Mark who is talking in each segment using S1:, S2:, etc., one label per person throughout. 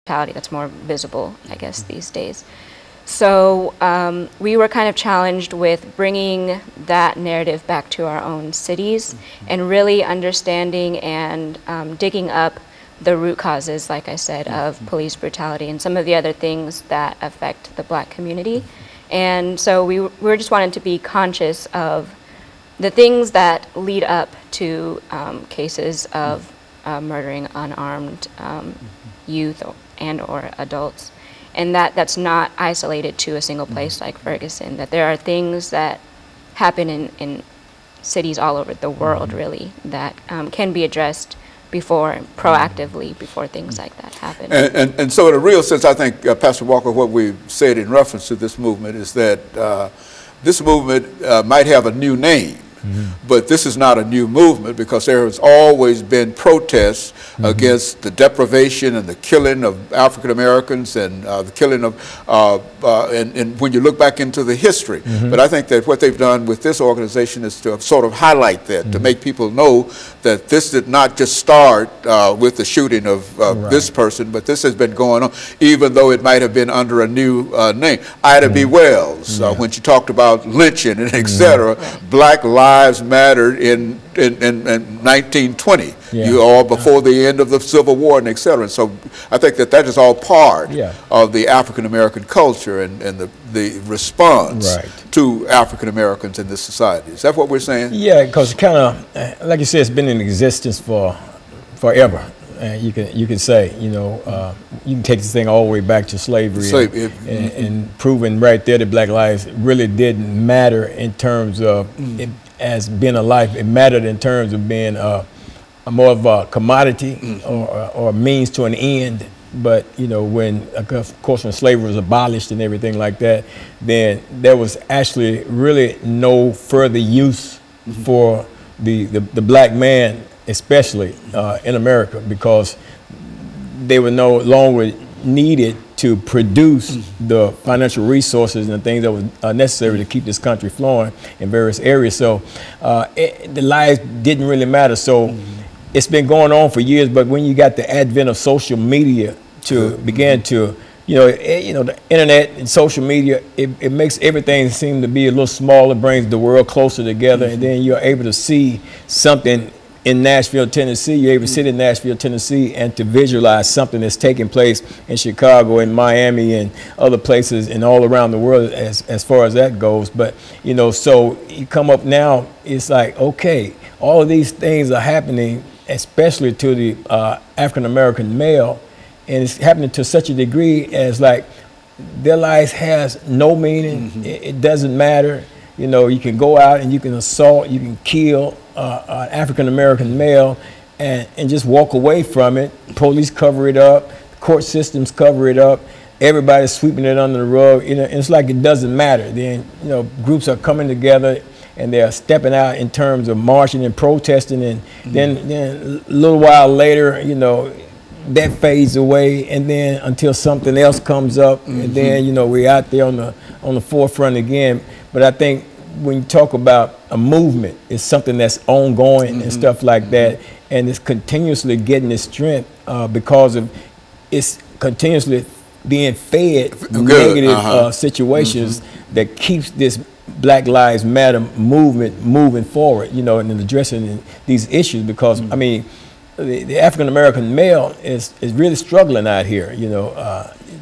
S1: brutality that's more visible, I guess, these days. So we were kind of challenged with bringing that narrative back to our own cities and really understanding and digging up the root causes, like I said, of police brutality and some of the other things that affect the Black community. And so we were just wanting to be conscious of the things that lead up to cases of murdering unarmed youth and or adults. And that's not isolated to a single place like Ferguson, that there are things that happen in cities all over the world, really, that can be addressed proactively before things like that happen.
S2: And so in a real sense, I think, Pastor Walker, what we've said in reference to this movement is that this movement might have a new name, but this is not a new movement, because there has always been protests against the deprivation and the killing of African Americans and the killing of, and when you look back into the history. But I think that what they've done with this organization is to sort of highlight that, to make people know that this did not just start with the shooting of this person, but this has been going on, even though it might have been under a new name. Ida B. Wells, when she talked about lynching and et cetera, Black Lives Mattered in 1920, or before the end of the Civil War and et cetera. And so I think that that is all part of the African American culture and the response to African Americans in this society. Is that what we're saying? Yeah, because kind of, like you said, it's been in existence for forever. You can say, you know, you can take this thing all the way back to slavery, and proving right there that Black lives really didn't matter in terms of it as being a life. It mattered in terms of being more of a commodity or a means to an end. But you know, when of course when slavery was abolished and everything like that, then there was actually really no further use for the Black man, especially in America, because they were no longer needed to produce the financial resources and the things that were necessary to keep this country flowing in various areas. So the lives didn't really matter. So it's been going on for years, but when you got the advent of social media to begin to, you know, the internet and social media, it makes everything seem to be a little smaller, brings the world closer together, and then you're able to see something in Nashville, Tennessee. You're able to sit in Nashville, Tennessee, and to visualize something that's taking place in Chicago and Miami and other places and all around the world as far as that goes. But, you know, so you come up now, it's like, okay, all of these things are happening, especially to the African-American male, and it's happening to such a degree as like their lives has no meaning. It doesn't matter. You know, you can go out and you can assault, you can kill an African-American male and just walk away from it. Police cover it up, court systems cover it up, everybody's sweeping it under the rug. You know, and it's like it doesn't matter. Then, you know, groups are coming together and they're stepping out in terms of marching and protesting, and then a little while later, you know, that fades away, and then until something else comes up, and then, you know, we're out there on the forefront again. But I think when you talk about a movement, it's something that's ongoing and stuff like that, and it's continuously getting its strength because of it's continuously being fed negative situations that keeps this Black Lives Matter movement moving forward, you know, and addressing these issues. Because I mean, the African American male is really struggling out here, you know,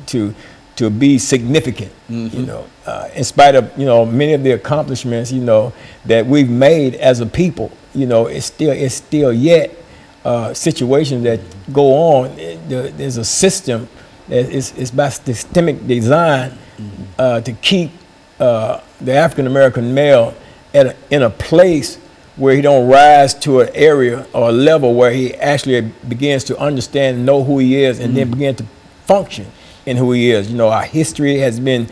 S2: to be significant, you know, in spite of, you know, many of the accomplishments, you know, that we've made as a people. You know, it's still yet situations that go on. There's a system that is by systemic design to keep the African American male in a place where he don't rise to an area or a level where he actually begins to understand and know who he is, and then begin to function in who he is. You know, our history has been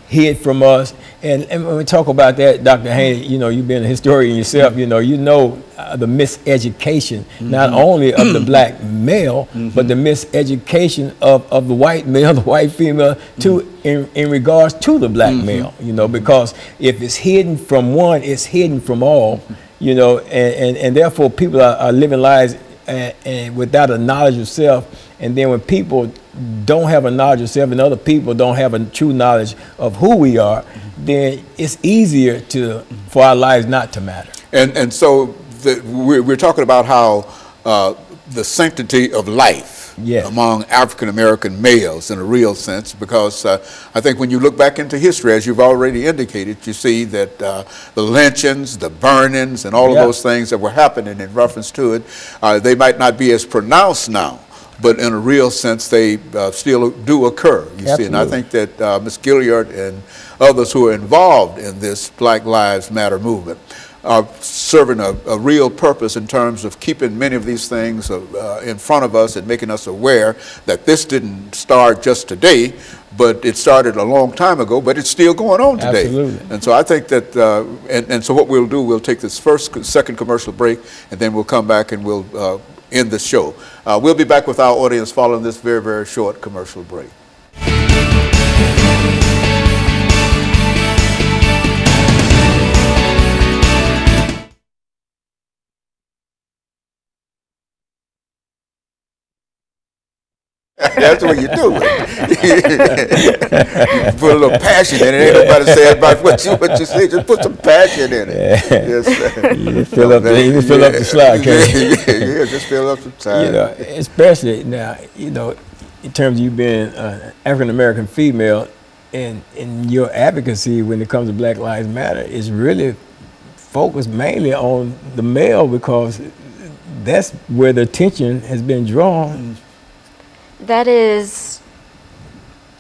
S2: hid from us, and when we talk about that, Dr. Haney, you know, you've been a historian yourself, you know the miseducation, not only of the Black male, but the miseducation of the white male, the white female, in regards to the Black male, you know, because if it's hidden from one, it's hidden from all. You know, and therefore people are living lives and without a knowledge of self. And then when people
S3: don't have a knowledge of self and other people don't have a true knowledge of who we are, then it's easier for our lives not to matter.
S2: And so we're talking about how the sanctity of life among African American males in a real sense, because I think when you look back into history, as you've already indicated, you see that the lynchings, the burnings, and all of those things that were happening in reference to it, they might not be as pronounced now, but in a real sense, they still do occur, you see. And I think that Ms. Gilliard and others who are involved in this Black Lives Matter movement are serving a real purpose in terms of keeping many of these things in front of us and making us aware that this didn't start just today, but it started a long time ago, but it's still going on today.
S3: Absolutely.
S2: And so I think that, and so what we'll do, we'll take this second commercial break, and then we'll come back and we'll end the show. We'll be back with our audience following this very, very short commercial break. That's what you do. You put a little passion in it. Ain't nobody say about what you say. Just put some passion in it. Yes,
S3: you fill up the slide, can't you?
S2: Yeah, just fill up some time.
S3: You know, especially now, you know, in terms of you being an African American female, and your advocacy when it comes to Black Lives Matter is really focused mainly on the male, because that's where the attention has been drawn.
S1: That is,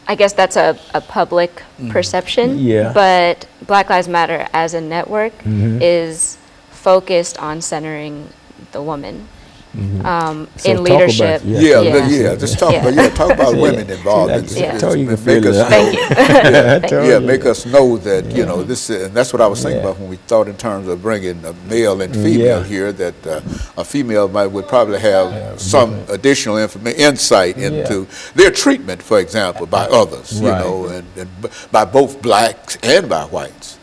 S1: I guess that's a public perception, but Black Lives Matter as a network is focused on centering the woman in leadership.
S2: Just talk about women involved. Make us know that, you know, this, and that's what I was thinking about when we thought in terms of bringing a male and female here, that a female would probably have some additional insight into their treatment, for example, by others, you know, and by both blacks and by whites.